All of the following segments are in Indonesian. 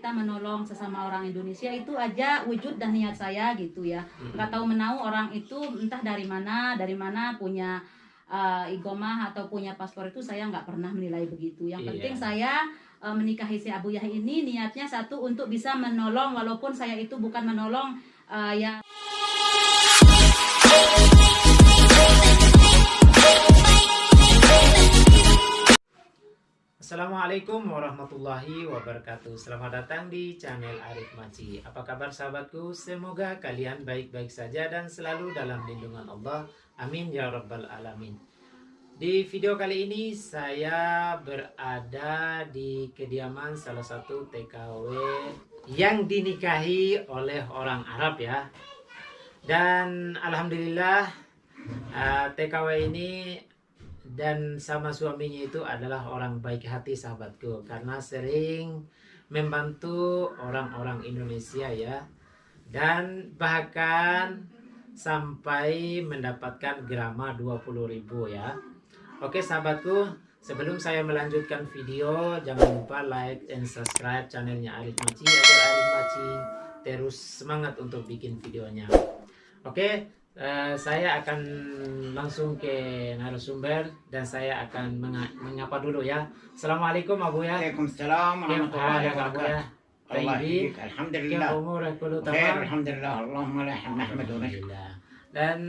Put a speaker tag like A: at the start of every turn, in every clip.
A: kita menolong sesama orang Indonesia itu aja wujud dan niat saya gitu ya. Nggak tahu menau orang itu entah dari mana punya igomah atau punya paspor itu saya nggak pernah menilai begitu. Yang penting saya menikahi si Abu Yah ini niatnya satu untuk bisa menolong, walaupun saya itu bukan menolong yang
B: Assalamualaikum warahmatullahi wabarakatuh. Selamat datang di channel Arif Maci. Apa kabar sahabatku? Semoga kalian baik-baik saja dan selalu dalam lindungan Allah. Amin ya rabbal alamin. Di video kali ini saya berada di kediaman salah satu TKW yang dinikahi oleh orang Arab ya. Dan alhamdulillah TKW ini dan sama suaminya itu adalah orang baik hati sahabatku, karena sering membantu orang-orang Indonesia ya, dan bahkan sampai mendapatkan grama 20.000 ya. Oke sahabatku, sebelum saya melanjutkan video, jangan lupa like dan subscribe channelnya Arif Maci agar Arif Maci terus semangat untuk bikin videonya. Oke, saya akan langsung ke narasumber dan saya akan menyapa dulu ya. Assalamualaikum Abu ya.
C: Waalaikumsalam warahmatullahi wabarakatuh. Allah
B: Baik.
C: yahdik. Alhamdulillah. Khair, alhamdulillah. Allahumma la hamd wa
B: Alhamdulillah. Dan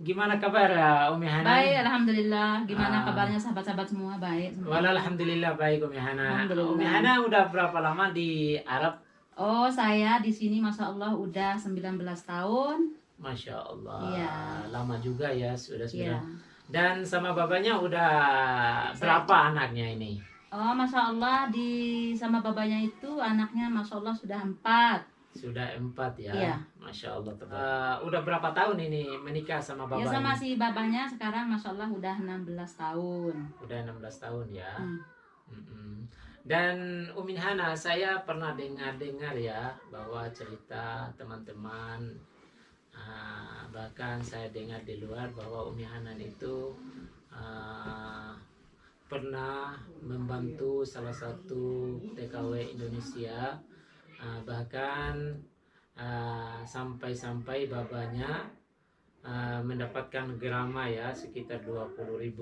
B: gimana kabar Umi Hana?
A: baik, alhamdulillah. Gimana kabarnya sahabat-sahabat semua? Baik.
B: Alhamdulillah baik Umi Hana.
A: Alhamdulillah.
B: Umi Hana udah berapa lama di Arab?
A: Oh, saya di sini Masya Allah udah 19 tahun.
B: Masya Allah,
A: Iya.
B: lama juga ya, sudah
A: Iya.
B: 9. Dan sama babanya udah berapa anaknya ini?
A: Oh, Masya Allah sama babanya itu anaknya Masya Allah sudah 4.
B: Sudah 4 ya.
A: Iya.
B: Masya Allah. Udah berapa tahun ini menikah sama
A: Ya
B: babanya?
A: sama si babanya sekarang Masya Allah udah 16 tahun.
B: Udah 16 tahun ya.
A: Hmm.
B: Mm-mm. Dan Umin Hana, saya pernah dengar ya bahwa cerita teman-teman, bahkan saya dengar di luar bahwa Umi Hanan itu pernah membantu salah satu TKW Indonesia, bahkan sampai-sampai babanya mendapatkan grama ya sekitar 20.000.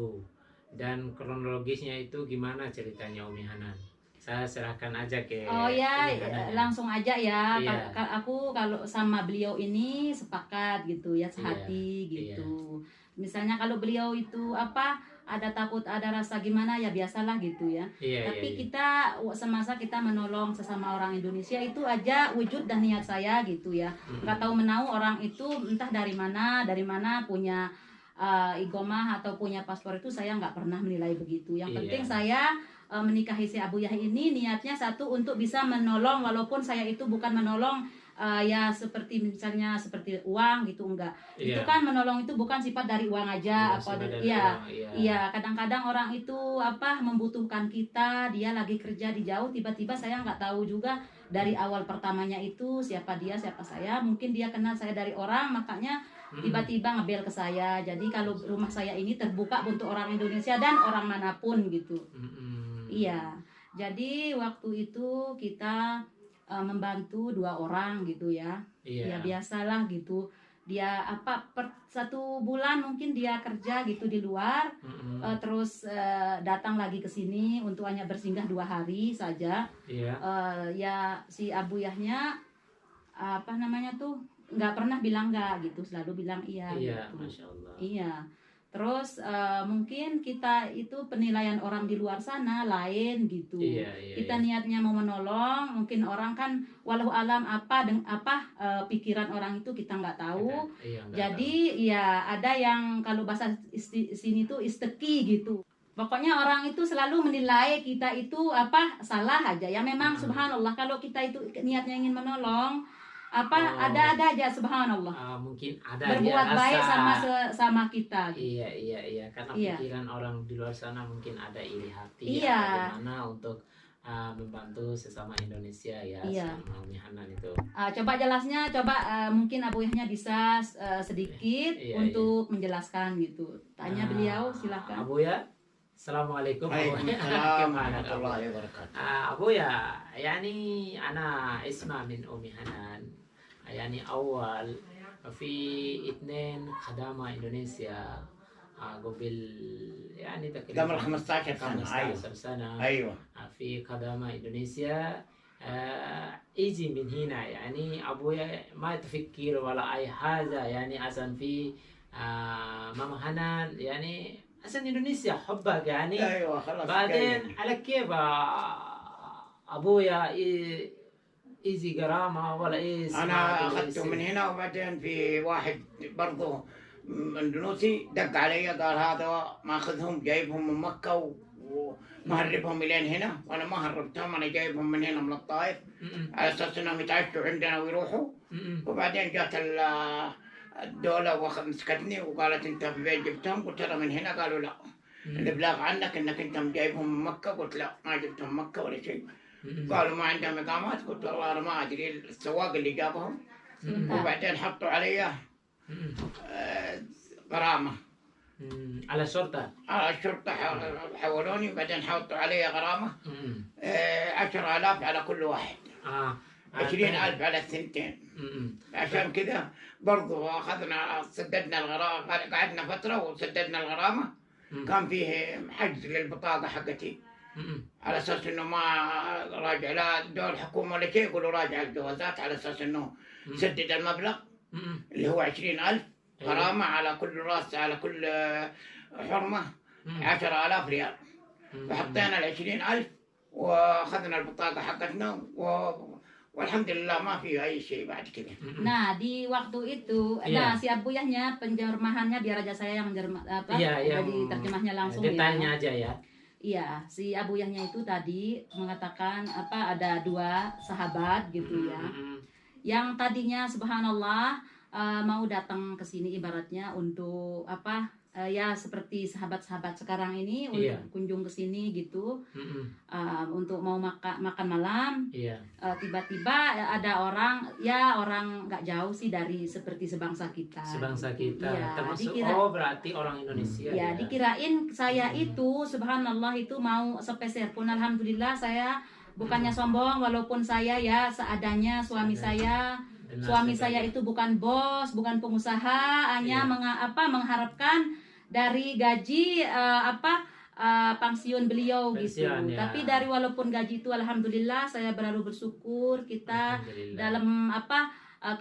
B: Dan kronologisnya itu gimana ceritanya Umi Hanan? Saya serahkan aja ke
A: Oh ya,
B: Umi Hanan.
A: langsung aja ya.
B: Iya.
A: Aku kalau sama beliau ini sepakat gitu ya,
B: Iya,
A: sehati gitu. Misalnya kalau beliau itu ada takut, ada rasa gimana ya biasalah gitu ya.
B: Iya,
A: Tapi
B: iya.
A: kita semasa kita menolong sesama orang Indonesia itu aja wujud dan niat saya gitu ya. Nggak tahu menau orang itu entah dari mana punya igomah atau punya paspor itu saya nggak pernah menilai begitu. Yang
B: Iya.
A: penting saya menikahi si Abu Yah ini niatnya satu untuk bisa menolong, walaupun saya itu bukan menolong ya seperti misalnya seperti uang gitu, enggak.
B: Iya.
A: Itu kan menolong itu bukan sifat dari uang aja,
B: Bukan sifat dari
A: iya.
B: uang, iya.
A: Iya, kadang-kadang orang itu membutuhkan kita, dia lagi kerja di jauh, tiba-tiba saya nggak tahu juga dari awal pertamanya itu siapa dia, siapa saya. Mungkin dia kenal saya dari orang, makanya tiba-tiba ngebel ke saya. Jadi kalau rumah saya ini terbuka untuk orang Indonesia dan orang manapun gitu. Iya. Jadi waktu itu kita membantu 2 orang gitu ya.
B: Iya.
A: Ya biasalah gitu. Dia per 1 bulan mungkin dia kerja gitu di luar, terus datang lagi ke sini untuk hanya bersinggah 2 hari saja.
B: Iya.
A: Ya si Abu Yahnya nggak pernah bilang nggak gitu, selalu bilang iya.
B: Iya,
A: gitu.
B: Masya Allah.
A: Iya. Terus mungkin kita itu penilaian orang di luar sana lain gitu.
B: Iya,
A: Kita niatnya mau menolong, mungkin orang kan walau alam pikiran orang itu kita nggak tahu.
B: Iya, nggak
A: Jadi ya ada yang kalau bahasa sini tuh isteki gitu. Pokoknya orang itu selalu menilai kita itu salah aja. Ya memang subhanallah kalau kita itu niatnya ingin menolong ada aja subhanallah.
B: Mungkin ada
A: Berbuat
B: dia
A: baik
B: rasa.
A: sama kita gitu.
B: Iya, karena
A: Iya.
B: pikiran orang di luar sana mungkin ada iri hati
A: Iya.
B: bagaimana untuk membantu sesama Indonesia ya.
A: Iya.
B: Sama Umi Hanan itu.
A: Coba jelasnya, mungkin Abu Yahnya bisa sedikit
B: Iya,
A: untuk menjelaskan gitu. Tanya beliau, silakan.
B: Abu ya, Assalamualaikum.
C: Waalaikumsalam
B: كيف حالك أبو؟
C: warahmatullahi wabarakatuh.
B: أبويا يعني أنا اسمع من أمي حنان يعني أول في اثنين خدامة إندونيسيا قبل يعني تقريبا
C: قبل 15 سنة.
B: 15 سنة
C: ايوه
B: في خدامة إندونيسيا يجي من هنا يعني أبويا ما تفكر ولا أي حاجة يعني أصلا في ماما حنان يعني أصلا إندونيسيا حبك يعني
C: ايوه خلاص
B: بعدين
C: جاي.
B: على كيف أبويا إيزي غرامة ولا إيز
C: انا اخذته من هنا، وبعدين في واحد برضه اندونيسي دق علي قال هذا ماخذهم جايبهم من مكة ومهربهم الين هنا، وانا ما هربتهم، انا جايبهم من هنا من الطائف على اساس انهم يتعشوا عندنا ويروحوا. وبعدين جات الدولة مسكتني وقالت انت في بيت جبتهم؟ قلت لها من هنا. قالوا لا، الابلاغ عنك انك انت جايبهم من مكة. قلت لا، ما جبتهم مكة ولا شيء. قالوا ما عندهم اقامات. قلت والله انا ما ادري، السواق اللي جابهم. وبعدين حطوا علي غرامة
B: على الشرطة.
C: على الشرطة، حولوني، وبعدين حطوا علي غرامة 10,000 على كل واحد، 20,000 على الثنتين. عشان كذا برضو أخذنا سددنا الغرامة، قعدنا فترة وسددنا الغرامة. كان فيه حجز للبطاقة حقتي على أساس إنه ما راجع لا دول حكومة ولا شيء، يقولوا راجع الجوازات على أساس إنه سدد المبلغ اللي هو 20,000 غرامة على كل راس، على كل حرمة 10,000 ريال. فحطينا 20,000 وأخذنا البطاقة حقتنا والحمد لله ما في أي شيء بعد كده.
A: Nah, di waktu itu,
B: Iya.
A: nah si abuyahnya penjemahannya biar aja saya yang
B: Iya,
A: jadi terjemahnya langsung
B: detailnya
A: ya.
B: aja ya.
A: Iya, si abuyahnya itu tadi mengatakan ada dua sahabat gitu ya. Yang tadinya subhanallah mau datang ke sini ibaratnya untuk ya seperti sahabat-sahabat sekarang ini untuk
B: Iya.
A: kunjung ke sini gitu. Untuk mau makan malam.
B: Iya.
A: Tiba-tiba ada orang nggak jauh sih dari seperti sebangsa kita.
B: Sebangsa kita.
A: Iya,
B: Termasuk berarti orang Indonesia ya.
A: Ya, dikirain saya itu subhanallah itu mau sepeser pun. Alhamdulillah saya bukannya sombong, walaupun saya ya seadanya suami saya. Suami saya itu bukan bos, bukan pengusaha, hanya mengharapkan dari gaji pensiun beliau gitu.
B: Pensiun, ya.
A: Tapi dari walaupun gaji itu alhamdulillah saya berlalu bersyukur kita dalam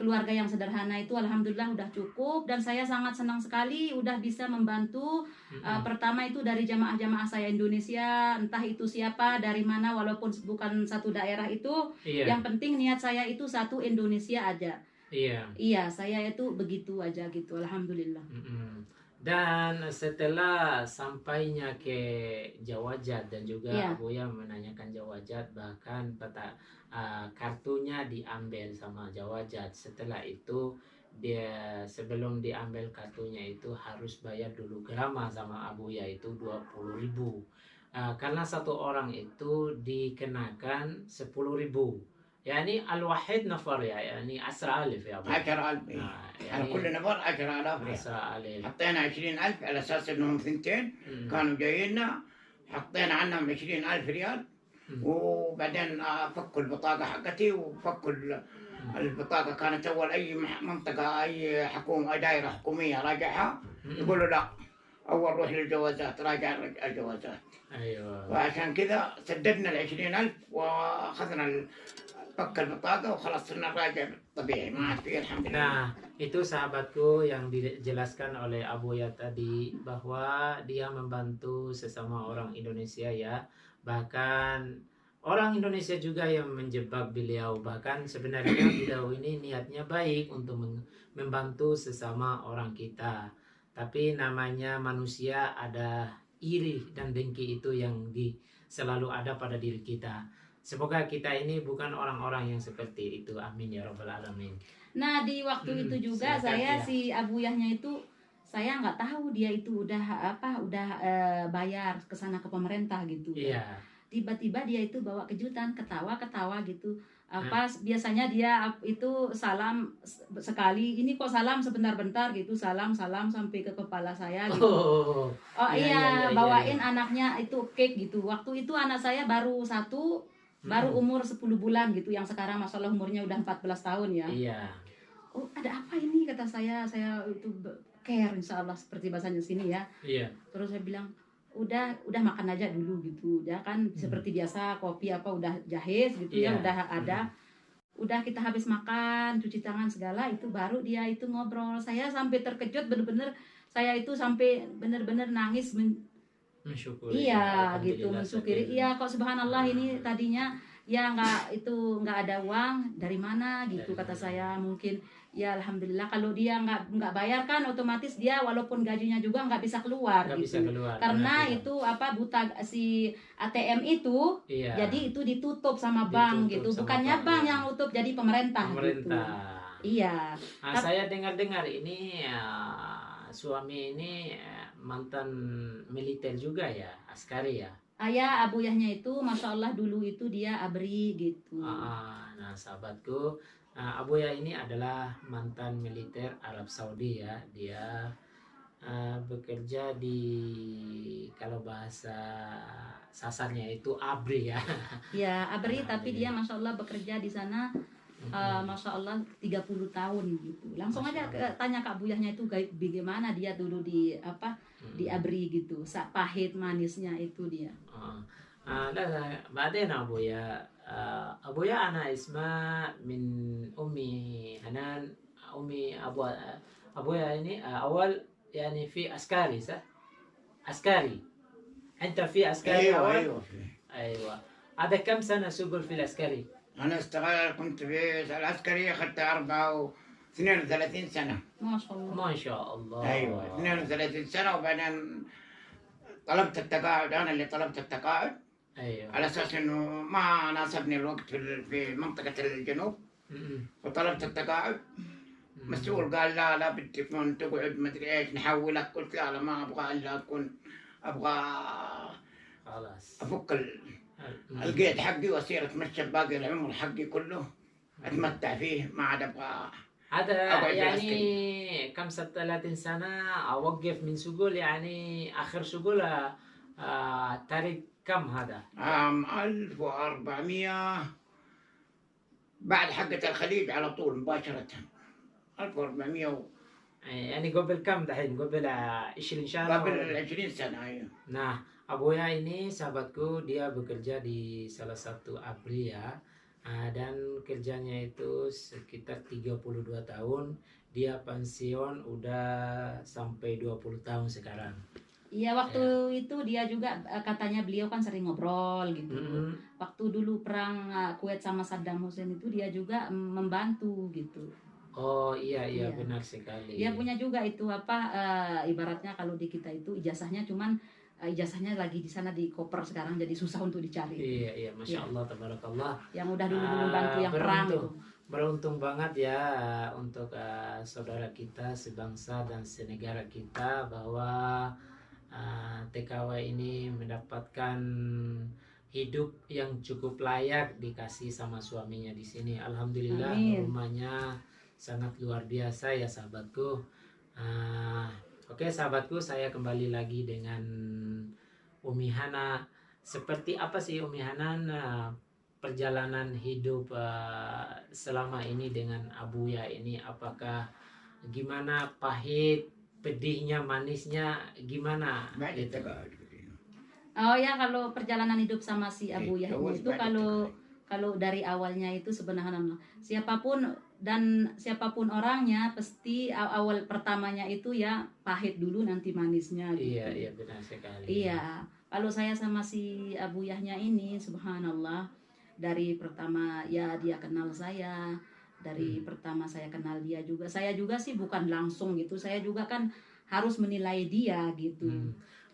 A: keluarga yang sederhana itu alhamdulillah udah cukup, dan saya sangat senang sekali udah bisa membantu. Pertama itu dari jamaah-jamaah saya Indonesia, entah itu siapa dari mana, walaupun bukan satu daerah itu.
B: Iya.
A: Yang penting niat saya itu satu Indonesia aja. Iya, saya itu begitu aja gitu, alhamdulillah.
B: Dan setelah sampainya ke Jawajat dan juga Abuya menanyakan Jawajat, bahkan kartunya diambil sama Jawajat. Setelah itu dia sebelum diambil kartunya itu harus bayar dulu grama sama Abuya itu 20.000. Karena satu orang itu dikenakan 10.000. يعني الواحد نفر يعني 10,000 يا أبو.
C: 10,000 على كل نفر 10,000 ريال.
B: 10,000.
C: حطينا 20,000 على أساس إنهم ثنتين كانوا جايينا، حطينا عنهم 20,000 ريال. وبعدين فكوا البطاقة حقتي وفكوا البطاقة. كانت أول أي منطقة أي حكومة أي دائرة حكومية راجعها يقولوا لا، أول روح للجوازات، راجع الجوازات.
B: أيوة.
C: وعشان كذا سددنا 20,000 وأخذنا pakai البطاقة وخلاص صرنا راجع طبيعي ما عاد فيه الحمد لله.
B: Nah, itu sahabatku yang dijelaskan oleh Abuya tadi bahwa dia membantu sesama orang Indonesia ya. Bahkan orang Indonesia juga yang menjebak beliau. Bahkan sebenarnya beliau ini niatnya baik untuk membantu sesama orang kita. Tapi namanya manusia ada iri dan dengki itu yang selalu ada pada diri kita. Semoga kita ini bukan orang-orang yang seperti itu. Amin ya rabbal alamin.
A: Nah, di waktu itu juga saya si Abuyahnya itu saya nggak tahu dia itu udah bayar ke sana ke pemerintah gitu.
B: Iya.
A: Tiba-tiba dia itu bawa kejutan, ketawa gitu. biasanya dia itu salam sekali, ini kok salam sebentar-bentar gitu, salam sampai ke kepala saya gitu. Oh iya, bawain anaknya itu cake gitu. Waktu itu anak saya baru umur 10 bulan gitu, yang sekarang masalah umurnya udah 14 tahun ya.
B: Iya.
A: Oh, ada apa ini, kata saya itu care, insya Allah, seperti bahasanya sini ya.
B: Iya.
A: Terus saya bilang udah makan aja dulu gitu, dia kan seperti biasa kopi apa udah jahe gitu ya, udah ada. Udah kita habis makan, cuci tangan segala, itu baru dia itu ngobrol. Saya sampai terkejut, bener-bener saya itu sampai bener-bener nangis
B: mensyukuri.
A: Iya gitu, mensyukuri. Iya kok subhanallah, ini tadinya ya nggak ada uang, dari mana gitu, kata saya. Mungkin ya alhamdulillah, kalau dia nggak bayar kan otomatis dia walaupun gajinya juga nggak bisa keluar gitu. Karena itu buta si ATM itu, jadi itu ditutup sama bank gitu, bukannya bank yang nutup, jadi pemerintah. Gitu. Iya.
B: Saya dengar ini suami ini mantan militer juga ya, askari ya.
A: Ayah abuyahnya itu masya Allah dulu itu dia ABRI gitu.
B: Nah sahabatku, Abuya ini adalah mantan militer Arab Saudi ya. Dia bekerja di, kalau bahasa sasarnya itu ABRI ya.
A: Ya ABRI, tapi dia masya Allah bekerja di sana masya Allah 30 tahun gitu. Langsung aja tanya Kak Buyahnya itu bagaimana dia dulu di di ABRI gitu. Pahit manisnya itu dia.
B: لا بعدين أبويا أنا اسمه من أمي هنان. أبويا يعني أول يعني في عسكري صح؟ عسكري. أنت في عسكري أول؟ أيوة. هذا كم سنة شغل في العسكري؟
C: أنا كنت في العسكري، أخذت 32 سنة.
A: ما شاء الله.
B: ما شاء الله.
C: أيوة 32 سنة، وبعدين طلبت التقاعد. أنا اللي طلبت التقاعد.
B: أيوة.
C: على أساس إنه ما ناسبني الوقت في منطقة الجنوب، وطلبت التقاعد. مسؤول قال لا بالتليفون تقعد مدري إيش، نحولك. قلت لا ما أبغى إلا أبغى
B: خلاص
C: أفك القيد حقي وأصير أتمشى باقي العمر حقي كله، أتمتع فيه، ما عاد أبغى.
B: هذا يعني 35 سنة أوقف من شغل، يعني آخر شغل تاريخ كم هذا؟
C: 1400 بعد حقة الخليج على طول مباشرة. 1400
B: يعني قبل كم دحين؟ قبل 20 سنة؟
C: قبل 20 سنة أيوة.
B: Nah, Abuya ini sahabatku, dia bekerja di salah satu ABRI ya. Dan kerjanya itu sekitar 32 tahun. Dia pensiun udah sampai 20 tahun sekarang.
A: Iya, waktu itu dia juga katanya beliau kan sering ngobrol gitu. Waktu dulu perang Kuwait sama Saddam Hussein itu dia juga membantu gitu.
B: Oh iya benar sekali.
A: Dia punya juga itu ibaratnya kalau di kita itu ijazahnya ijazahnya lagi di sana di koper sekarang, jadi susah untuk dicari.
B: Iya, masya Allah, tabarakallah.
A: Yang udah dulu bantu yang perang itu.
B: Beruntung banget ya untuk saudara kita sebangsa dan senegara kita bahwa TKW ini mendapatkan hidup yang cukup layak, dikasih sama suaminya di sini. Alhamdulillah. Amin. Rumahnya sangat luar biasa ya sahabatku. Oke sahabatku, saya kembali lagi dengan Umi Hana. Seperti apa sih Umi Hana perjalanan hidup selama ini dengan Abuya ini? Apakah gimana, pahit, pedihnya, manisnya gimana? Gitu.
A: Oh ya, kalau perjalanan hidup sama si Abuya itu kalau dari awalnya itu sebenarnya siapapun orangnya pasti awal pertamanya itu ya pahit dulu, nanti manisnya gitu.
B: Iya benar sekali.
A: Iya, kalau saya sama si Abuyahnya ini subhanallah, dari pertama ya dia kenal saya, dari pertama saya kenal dia juga. Saya juga sih bukan langsung gitu, saya juga kan harus menilai dia gitu.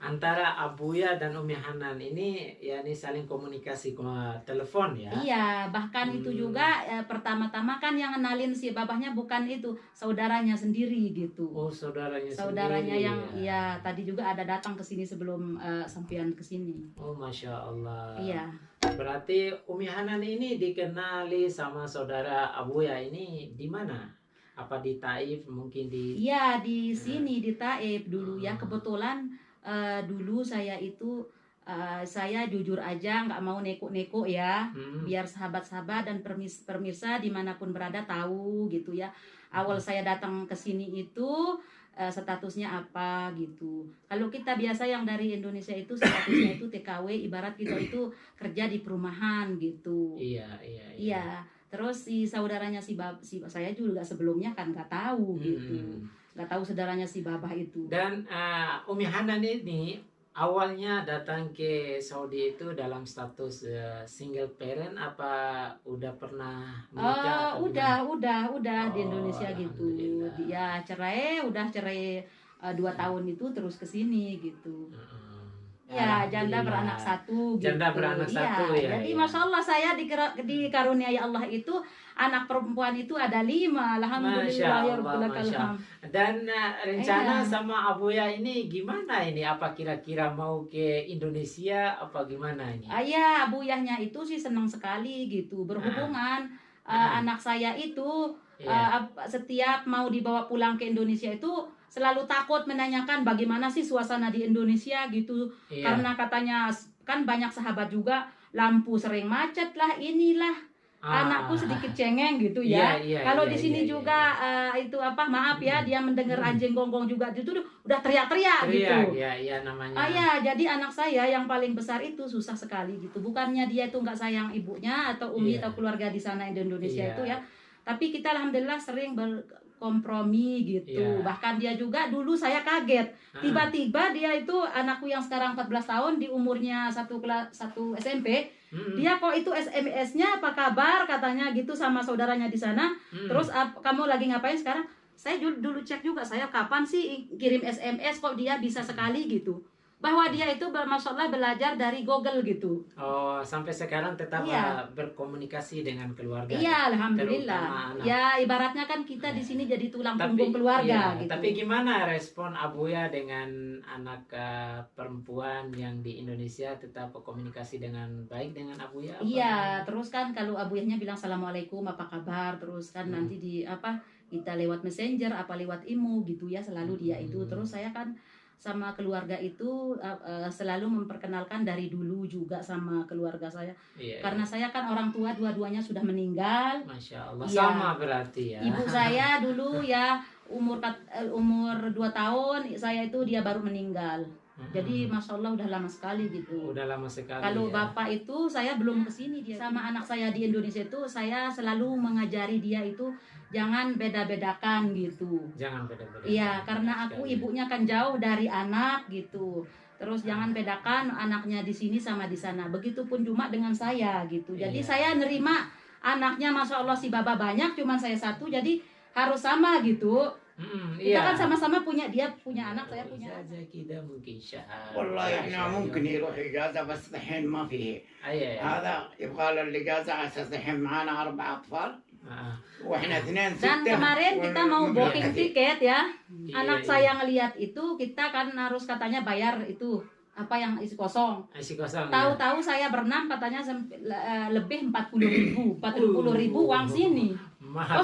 B: Antara Abuya dan Umi Hanan ini ya saling komunikasi telepon ya.
A: Iya, bahkan itu juga pertama-tama kan yang kenalin si babahnya bukan itu, saudaranya sendiri gitu.
B: Oh, saudaranya
A: sendiri, yang ya tadi juga ada datang ke sini sebelum sampean ke sini.
B: Oh, masya Allah.
A: Iya.
B: Berarti Umi Hanan ini dikenali sama saudara Abuya ini di mana? Apa di Taif, mungkin di...
A: Iya, di sini di Taif dulu ya. Kebetulan dulu saya itu saya jujur aja nggak mau neko-neko ya, biar sahabat-sahabat dan pemirsa dimanapun berada tahu gitu ya. Awal saya datang ke sini itu statusnya apa gitu. Kalau kita biasa yang dari Indonesia itu statusnya itu TKW, ibarat kita itu kerja di perumahan gitu.
B: Iya.
A: Iya. Terus si saudaranya si saya juga sebelumnya kan nggak tahu gitu, nggak tahu saudaranya si Babah itu.
B: Dan Umi Hanan ini awalnya datang ke Saudi itu dalam status single parent, apa udah pernah menikah?
A: Udah di Indonesia gitu. Dia udah cerai 2 tahun itu terus ke sini gitu. Ya, janda beranak satu gitu.
B: Janda beranak satu ya.
A: Jadi Masya Allah saya dikaruniai Allah itu anak perempuan itu ada 5. Alhamdulillah ya Rabbil alamin.
B: Dan rencana sama Abuya ini gimana ini? Apa kira-kira mau ke Indonesia apa gimana ini?
A: Ya, Abuyahnya itu sih senang sekali gitu berhubungan. Anak saya itu setiap mau dibawa pulang ke Indonesia itu selalu takut menanyakan bagaimana sih suasana di Indonesia gitu. Karena katanya kan banyak sahabat juga lampu sering macet lah, inilah anakku sedikit cengeng gitu ya. Kalau di sini juga itu apa, maaf ya, dia mendengar anjing gonggong juga itu udah teriak-teriak gitu.
B: Iya namanya.
A: Jadi anak saya yang paling besar itu susah sekali gitu. Bukannya dia itu nggak sayang ibunya atau umi atau keluarga di sana di Indonesia itu ya. Tapi kita alhamdulillah sering berkompromi gitu. Bahkan dia juga dulu saya kaget. Tiba-tiba dia itu anakku yang sekarang 14 tahun di umurnya satu SMP. Dia kok itu SMS-nya apa kabar katanya gitu sama saudaranya di sana. Terus kamu lagi ngapain sekarang? Saya dulu cek juga, saya kapan sih kirim SMS kok dia bisa sekali gitu. Bahwa dia itu Masya Allah belajar dari Google gitu.
B: Oh, sampai sekarang tetap berkomunikasi dengan keluarga.
A: Iya, alhamdulillah. Ya, ibaratnya kan kita di sini jadi tulang punggung keluarga gitu.
B: Tapi gimana respon Abuya dengan anak perempuan yang di Indonesia, tetap berkomunikasi dengan baik dengan Abuya?
A: Iya, terus kan kalau Abuyahnya bilang assalamualaikum apa kabar, terus kan nanti kita lewat messenger apa lewat imo gitu ya, selalu dia itu. Terus saya kan sama keluarga itu selalu memperkenalkan dari dulu juga sama keluarga saya. Karena saya kan orang tua dua-duanya sudah meninggal.
B: Masya Allah. Sama berarti ya.
A: Ibu saya dulu ya umur 2 tahun, saya itu dia baru meninggal. Jadi Masya Allah udah lama sekali gitu.
B: Udah lama sekali.
A: Kalau bapak itu saya belum kesini, dia sama anak saya di Indonesia itu saya selalu mengajari dia itu jangan beda-bedakan gitu.
B: Jangan beda-bedakan.
A: Iya, karena aku ibunya kan jauh dari anak gitu. Terus jangan bedakan anaknya di sini sama di sana. Begitupun cuma dengan saya gitu. Jadi saya nerima anaknya Masya Allah si Baba banyak, cuman saya satu, jadi harus sama gitu. Kita kan sama-sama punya, dia punya anak, saya punya anak.
B: Kita mungkin syahat.
C: والله احنا ممكن يروح اجازه بس الحين ما فيه. هذا يبغى له الاجازه على اساس الحين معانا 4 اطفال. واحنا 2 6.
A: Dan kemarin kita mau booking tiket ya. Anak saya ngelihat itu, kita kan harus katanya bayar itu apa yang isi kosong. Tahu-tahu saya berenam katanya lebih 40.000 uang sini.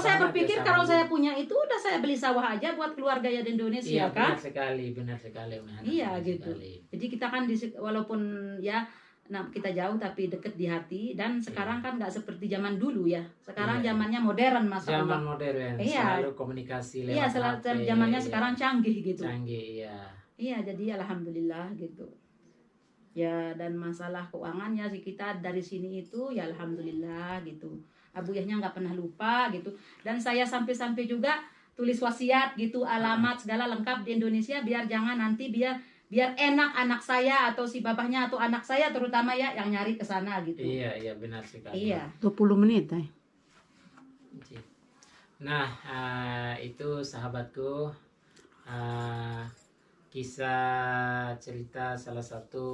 A: Saya berpikir kalau saya punya itu udah saya beli sawah aja buat keluarga ya di Indonesia kan.
B: Benar sekali.
A: Iya gitu. Jadi kita kan walaupun ya kita jauh tapi deket di hati, dan sekarang kan nggak seperti zaman dulu ya. Sekarang zamannya modern Mas.
B: Zaman modern. Selalu komunikasi lewat.
A: Iya, zamannya sekarang canggih gitu.
B: Iya,
A: jadi alhamdulillah gitu. Ya, dan masalah keuangannya sih kita dari sini itu ya alhamdulillah gitu. Abuyahnya nggak pernah lupa gitu. Dan saya sampai-sampai juga tulis wasiat gitu, alamat segala lengkap di Indonesia, biar jangan nanti biar enak anak saya atau si babahnya atau anak saya terutama ya yang nyari ke sana gitu.
B: Iya benar sekali.
A: Iya.
D: 20 menit
B: Nah, itu sahabatku, kisah cerita salah satu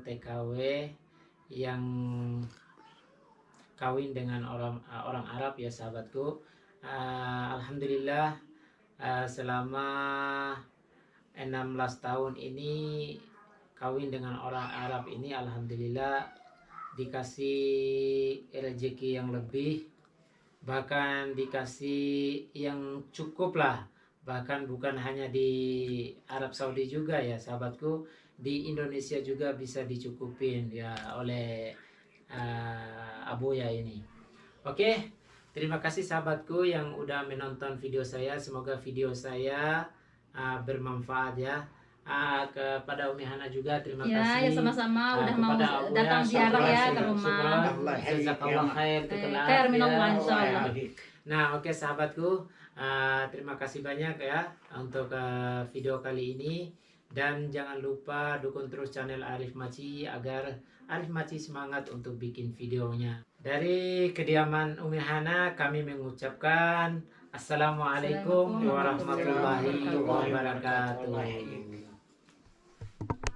B: TKW yang kawin dengan orang Arab ya sahabatku. Alhamdulillah selama 16 tahun ini kawin dengan orang Arab ini, alhamdulillah dikasih rezeki yang lebih, bahkan dikasih yang cukup lah, bahkan bukan hanya di Arab Saudi juga ya sahabatku, di Indonesia juga bisa dicukupin ya oleh Abuya ini. Oke, terima kasih sahabatku yang udah menonton video saya. Semoga video saya bermanfaat ya. Kepada Umi Hana juga terima kasih.
A: Ya sama-sama udah mau
B: kepada Abuya,
A: datang ziarah ya ke rumah.
C: Allah
B: Jazakallah khair.
A: Khair minallah insyaallah.
B: Nah, oke sahabatku, terima kasih banyak ya untuk video kali ini, dan jangan lupa dukung terus channel Arif Maci agar Arif Maci semangat untuk bikin videonya. Dari kediaman Umi Hana kami mengucapkan Assalamualaikum warahmatullahi wabarakatuh.